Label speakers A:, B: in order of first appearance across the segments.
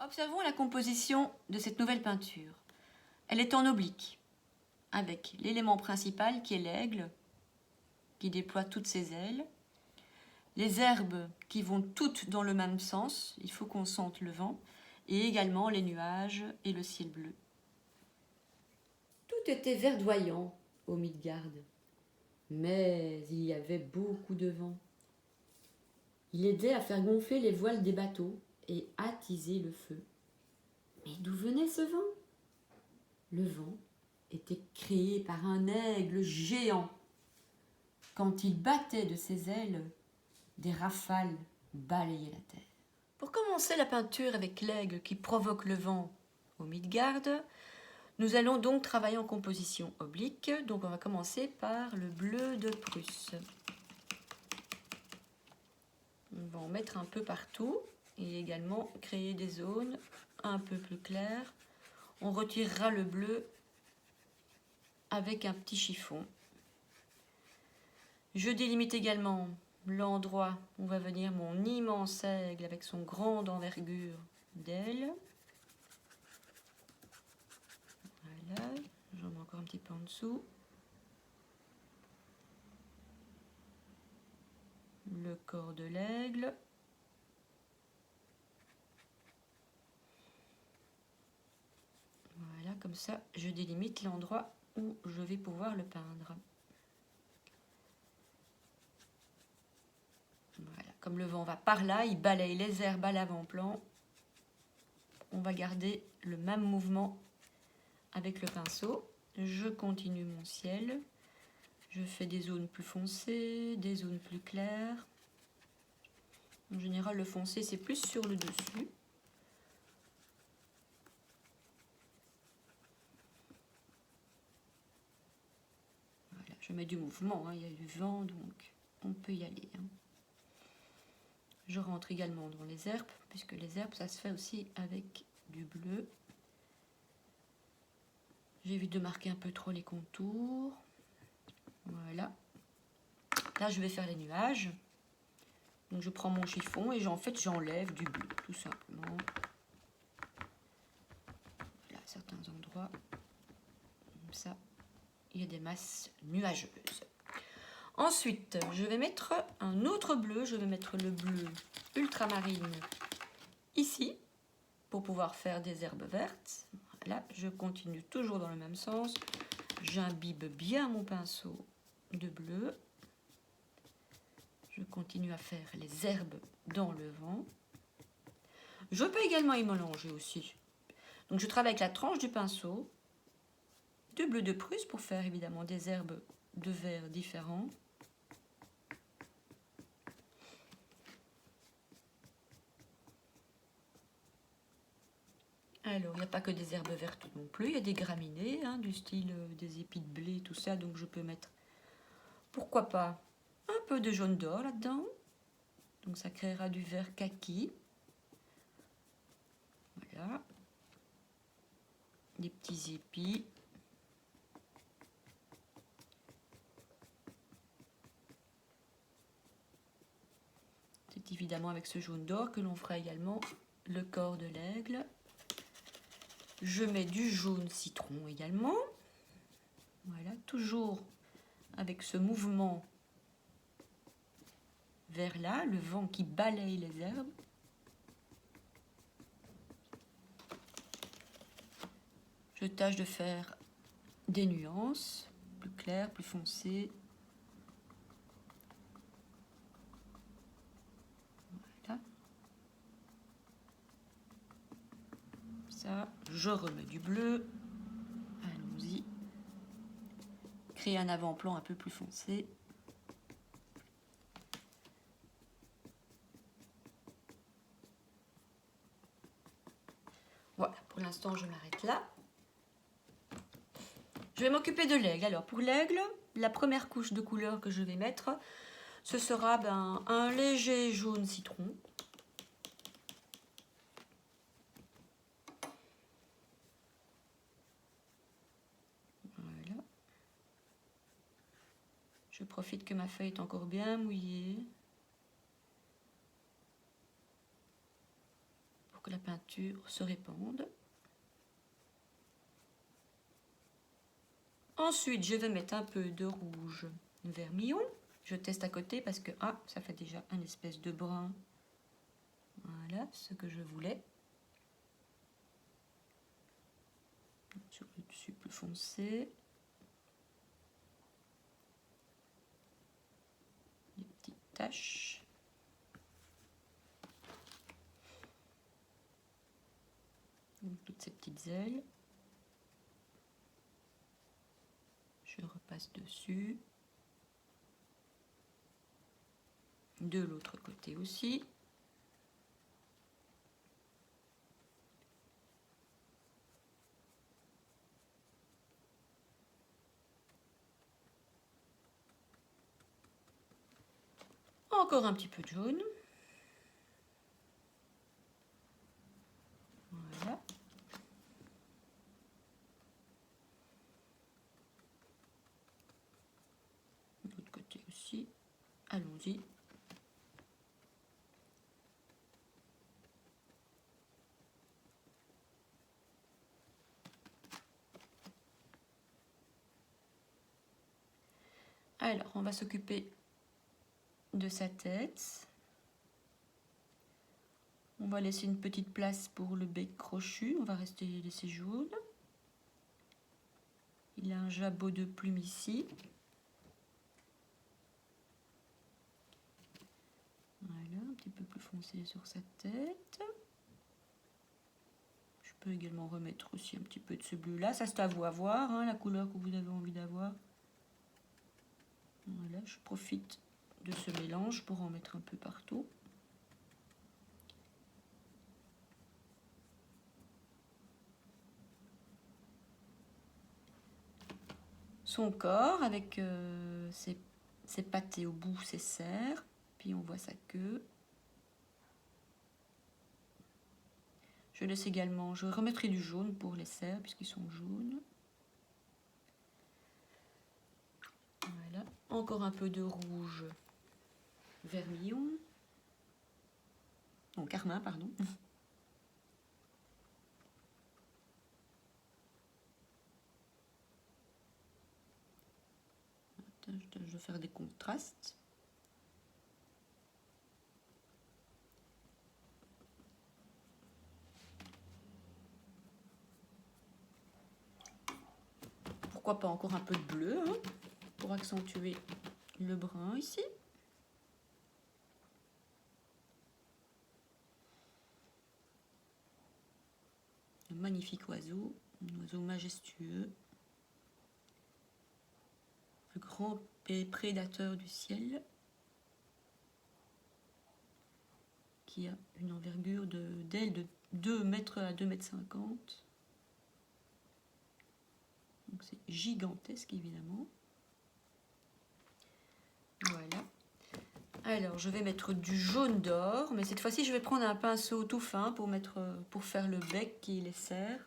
A: Observons la composition de cette nouvelle peinture. Elle est en oblique, avec l'élément principal qui est l'aigle, qui déploie toutes ses ailes, les herbes qui vont toutes dans le même sens, il faut qu'on sente le vent, et également les nuages et le ciel bleu. Tout était verdoyant au Midgard, mais il y avait beaucoup de vent. Il aidait à faire gonfler les voiles des bateaux et attiser le feu. Mais d'où venait ce vent? Le vent était créé par un aigle géant. Quand il battait de ses ailes, des rafales balayaient la terre. Pour commencer la peinture avec l'aigle qui provoque le vent au Midgard, nous allons donc travailler en composition oblique. Donc on va commencer par le bleu de Prusse. On va en mettre un peu partout et également créer des zones un peu plus claires. On retirera le bleu avec un petit chiffon. Je délimite également l'endroit où va venir mon immense aigle avec son grande envergure d'aile. Voilà, j'en mets encore un petit peu en dessous. Le corps de l'aigle. Voilà, comme ça, je délimite l'endroit où je vais pouvoir le peindre. Voilà, comme le vent va par là, il balaye les herbes à l'avant-plan. On va garder le même mouvement avec le pinceau. Je continue mon ciel. Je fais des zones plus foncées, des zones plus claires. En général, le foncé, c'est plus sur le dessus. Voilà, je mets du mouvement, hein, il y a du vent, donc on peut y aller. Hein. Je rentre également dans les herbes, puisque les herbes, ça se fait aussi avec du bleu. J'évite de marquer un peu trop les contours. Voilà. Là, je vais faire les nuages. Donc, je prends mon chiffon et en fait, j'enlève du bleu, tout simplement. Voilà, certains endroits, comme ça, il y a des masses nuageuses. Ensuite, je vais mettre un autre bleu. Je vais mettre le bleu ultramarine ici, pour pouvoir faire des herbes vertes. Voilà, je continue toujours dans le même sens. J'imbibe bien mon pinceau de bleu. Je continue à faire les herbes dans le vent. Je peux également y mélanger aussi. Donc je travaille avec la tranche du pinceau, de bleu de Prusse pour faire évidemment des herbes de vert différents. Alors, il n'y a pas que des herbes vertes non plus, il y a des graminées, hein, du style des épis de blé, tout ça. Donc je peux mettre, pourquoi pas, un peu de jaune d'or là-dedans. Donc ça créera du vert kaki. Voilà. Des petits épis. C'est évidemment avec ce jaune d'or que l'on fera également le corps de l'aigle. Je mets du jaune citron également. Voilà, toujours avec ce mouvement vers là, le vent qui balaye les herbes. Je tâche de faire des nuances, plus claires, plus foncées. Voilà. Ça, je remets du bleu. Allons-y. Créer un avant-plan un peu plus foncé. Voilà, pour l'instant, je m'arrête là. Je vais m'occuper de l'aigle. Alors, pour l'aigle, la première couche de couleur que je vais mettre, ce sera un léger jaune citron. Voilà. Je profite que ma feuille est encore bien mouillée. que la peinture se répande. Ensuite, je vais mettre un peu de rouge vermillon. Je teste à côté parce que ça fait déjà un espèce de brun. Voilà, ce que je voulais. Sur le dessus plus foncé. Des petites taches. Donc, toutes ces petites ailes. Je repasse dessus. De l'autre côté aussi. Encore un petit peu de jaune. Voilà. De l'autre côté aussi. Allons-y. Alors, on va s'occuper de sa tête. On va laisser une petite place pour le bec crochu. On va laisser jaune. Il a un jabot de plume ici. Voilà, un petit peu plus foncé sur sa tête. Je peux également remettre aussi un petit peu de ce bleu là. Ça c'est à vous à voir, hein, la couleur que vous avez envie d'avoir. Voilà, je profite de ce mélange pour en mettre un peu partout. Son corps avec ses pattes et au bout ses serres. Puis on voit sa queue. Je laisse également, je remettrai du jaune pour les serres puisqu'ils sont jaunes. Voilà, encore un peu de rouge vermillon. Non, carmin, pardon. Je dois faire des contrastes. Pourquoi pas encore un peu de bleu, hein, pour accentuer le brun ici. Un magnifique oiseau, un oiseau majestueux. Le grand prédateur du ciel. Qui a une envergure d'aile de 2 mètres à 2 mètres 50. Donc c'est gigantesque évidemment. Voilà. Alors je vais mettre du jaune d'or, mais cette fois-ci je vais prendre un pinceau tout fin pour faire le bec et les serres.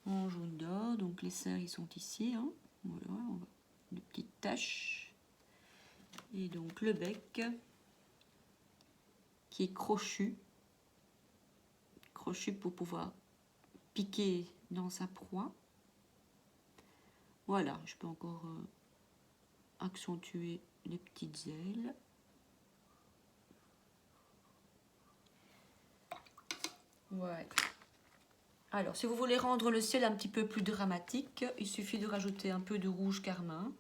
A: En jaune d'or, donc les serres ils sont ici. Hein. Voilà, on va de petites taches. Et donc le bec qui est crochu. Crochu pour pouvoir piquer dans sa proie. Voilà, je peux encore accentuer les petites ailes. Voilà. Alors, si vous voulez rendre le ciel un petit peu plus dramatique, il suffit de rajouter un peu de rouge carmin.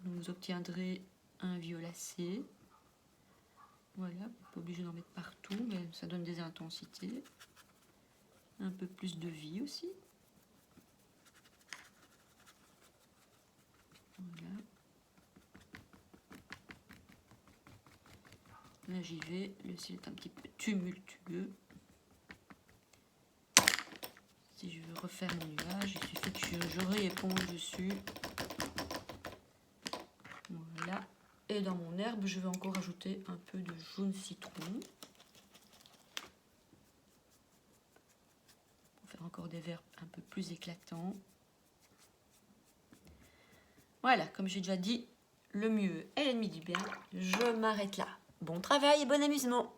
A: Vous obtiendrez un violacé. Voilà, vous n'êtes pas obligé d'en mettre partout, mais ça donne des intensités. Un peu plus de vie aussi. Voilà. Là j'y vais, le ciel est un petit peu tumultueux. Si je veux refaire mon nuage, il suffit que je rééponge dessus. Voilà. Et dans mon herbe, je vais encore ajouter un peu de jaune citron. Pour faire encore des verts un peu plus éclatants. Voilà, comme j'ai déjà dit, le mieux est l'ennemi du bien, je m'arrête là. Bon travail et bon amusement!